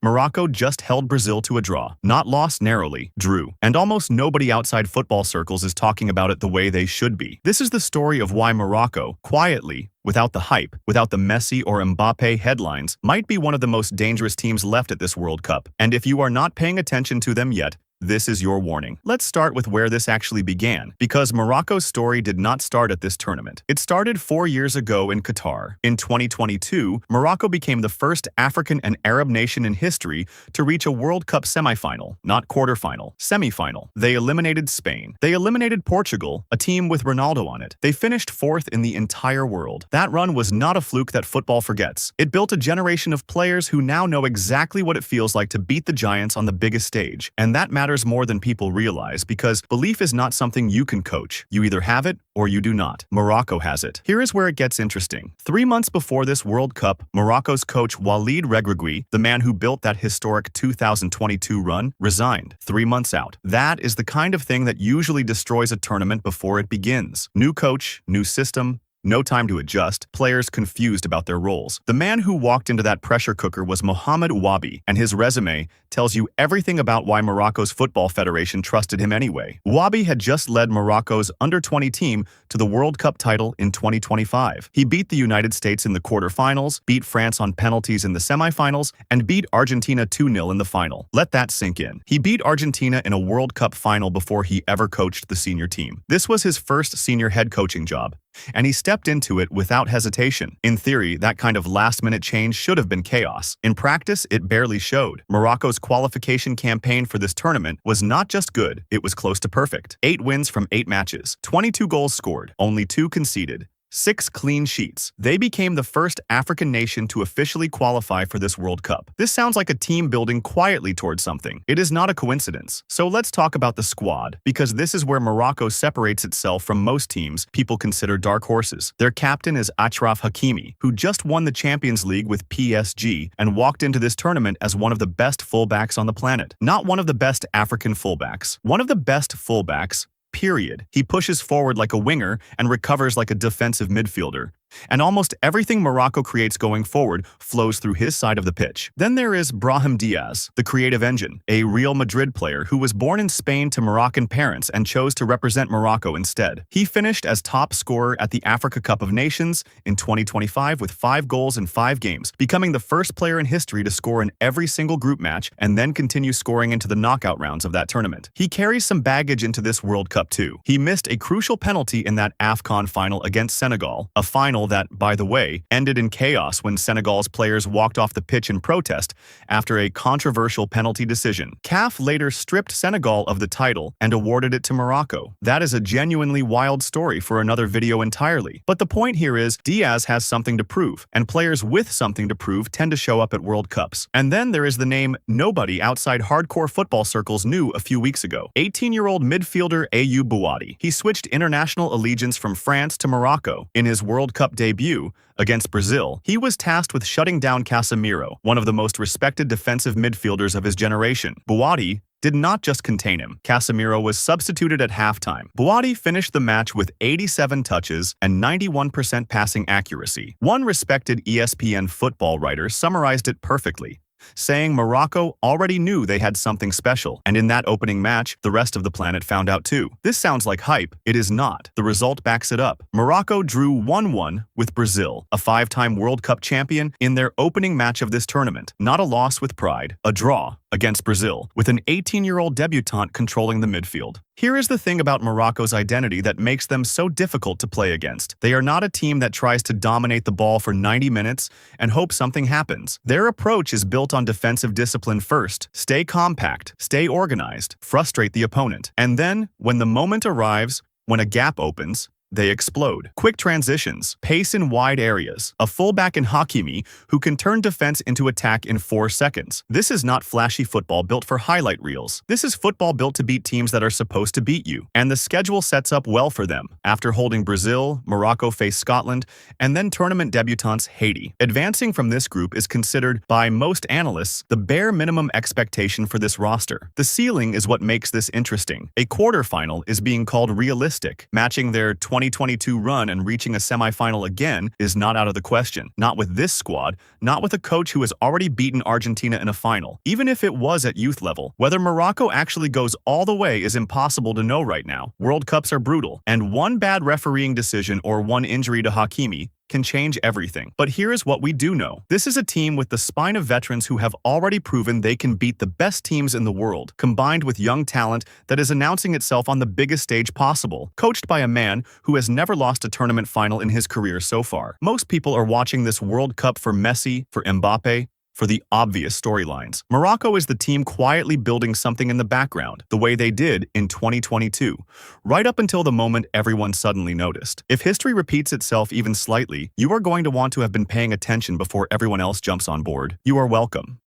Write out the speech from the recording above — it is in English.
Morocco just held Brazil to a draw. Not lost narrowly, drew. And almost nobody outside football circles is talking about it the way they should be. This is the story of why Morocco, quietly, without the hype, without the Messi or Mbappe headlines, might be one of the most dangerous teams left at this World Cup. And if you are not paying attention to them yet, this is your warning. Let's start with where this actually began, because Morocco's story did not start at this tournament. It started 4 years ago in Qatar. In 2022, Morocco became the first African and Arab nation in history to reach a World Cup semifinal, not quarterfinal, semifinal. They eliminated Spain. They eliminated Portugal, a team with Ronaldo on it. They finished fourth in the entire world. That run was not a fluke that football forgets. It built a generation of players who now know exactly what it feels like to beat the giants on the biggest stage. And that matters more than people realize, because belief is not something you can coach. You either have it or you do not. Morocco has it. Here is where it gets interesting. 3 months before this World Cup, Morocco's coach Walid Regragui, the man who built that historic 2022 run, resigned 3 months out. That is the kind of thing that usually destroys a tournament before it begins. New coach, new system, no time to adjust, players confused about their roles. The man who walked into that pressure cooker was Mohamed Ouabi, and his resume tells you everything about why Morocco's football federation trusted him anyway. Ouabi had just led Morocco's under-20 team to the World Cup title in 2025. He beat the United States in the quarterfinals, beat France on penalties in the semifinals, and beat Argentina 2-0 in the final. Let that sink in. He beat Argentina in a World Cup final before he ever coached the senior team. This was his first senior head coaching job, and he stepped into it without hesitation. In theory, that kind of last-minute change should have been chaos. In practice, it barely showed. Morocco's qualification campaign for this tournament was not just good, it was close to perfect. 8 wins from 8 matches, 22 goals scored, only 2 conceded, 6 clean sheets. They became the first African nation to officially qualify for this World Cup. This sounds like a team building quietly towards something. It is not a coincidence. So let's talk about the squad, because this is where Morocco separates itself from most teams people consider dark horses. Their captain is Achraf Hakimi, who just won the Champions League with PSG and walked into this tournament as one of the best fullbacks on the planet. Not one of the best African fullbacks. One of the best fullbacks, period. He pushes forward like a winger and recovers like a defensive midfielder. And almost everything Morocco creates going forward flows through his side of the pitch. Then there is Brahim Diaz, the creative engine, a Real Madrid player who was born in Spain to Moroccan parents and chose to represent Morocco instead. He finished as top scorer at the Africa Cup of Nations in 2025 with 5 goals in 5 games, becoming the first player in history to score in every single group match and then continue scoring into the knockout rounds of that tournament. He carries some baggage into this World Cup too. He missed a crucial penalty in that AFCON final against Senegal, a final that, by the way, ended in chaos when Senegal's players walked off the pitch in protest after a controversial penalty decision. CAF later stripped Senegal of the title and awarded it to Morocco. That is a genuinely wild story for another video entirely. But the point here is, Diaz has something to prove, and players with something to prove tend to show up at World Cups. And then there is the name nobody outside hardcore football circles knew a few weeks ago. 18-year-old midfielder Ayoub Bouadi. He switched international allegiance from France to Morocco. In his World Cup debut against Brazil, he was tasked with shutting down Casemiro, one of the most respected defensive midfielders of his generation. Bouadi did not just contain him. Casemiro was substituted at halftime. Bouadi finished the match with 87 touches and 91% passing accuracy. One respected ESPN football writer summarized it perfectly, saying Morocco already knew they had something special, and in that opening match, the rest of the planet found out too. This sounds like hype. It is not. The result backs it up. Morocco drew 1-1 with Brazil, a 5-time World Cup champion, in their opening match of this tournament. Not a loss with pride, a draw against Brazil, with an 18-year-old debutant controlling the midfield. Here is the thing about Morocco's identity that makes them so difficult to play against. They are not a team that tries to dominate the ball for 90 minutes and hope something happens. Their approach is built on defensive discipline first. Stay compact, stay organized, frustrate the opponent. And then, when the moment arrives, when a gap opens, they explode. Quick transitions, pace in wide areas, a fullback in Hakimi who can turn defense into attack in 4 seconds. This is not flashy football built for highlight reels. This is football built to beat teams that are supposed to beat you. And the schedule sets up well for them. After holding Brazil, Morocco face Scotland, and then tournament debutants Haiti. Advancing from this group is considered, by most analysts, the bare minimum expectation for this roster. The ceiling is what makes this interesting. A quarterfinal is being called realistic, matching their 20 2022 run and reaching a semifinal again is not out of the question. Not with this squad, not with a coach who has already beaten Argentina in a final. Even if it was at youth level, whether Morocco actually goes all the way is impossible to know right now. World Cups are brutal, and one bad refereeing decision or one injury to Hakimi can change everything. But here is what we do know. This is a team with the spine of veterans who have already proven they can beat the best teams in the world, combined with young talent that is announcing itself on the biggest stage possible, coached by a man who has never lost a tournament final in his career so far. Most people are watching this World Cup for Messi, for Mbappe, for the obvious storylines. Morocco is the team quietly building something in the background, the way they did in 2022, right up until the moment everyone suddenly noticed. If history repeats itself even slightly, you are going to want to have been paying attention before everyone else jumps on board. You are welcome.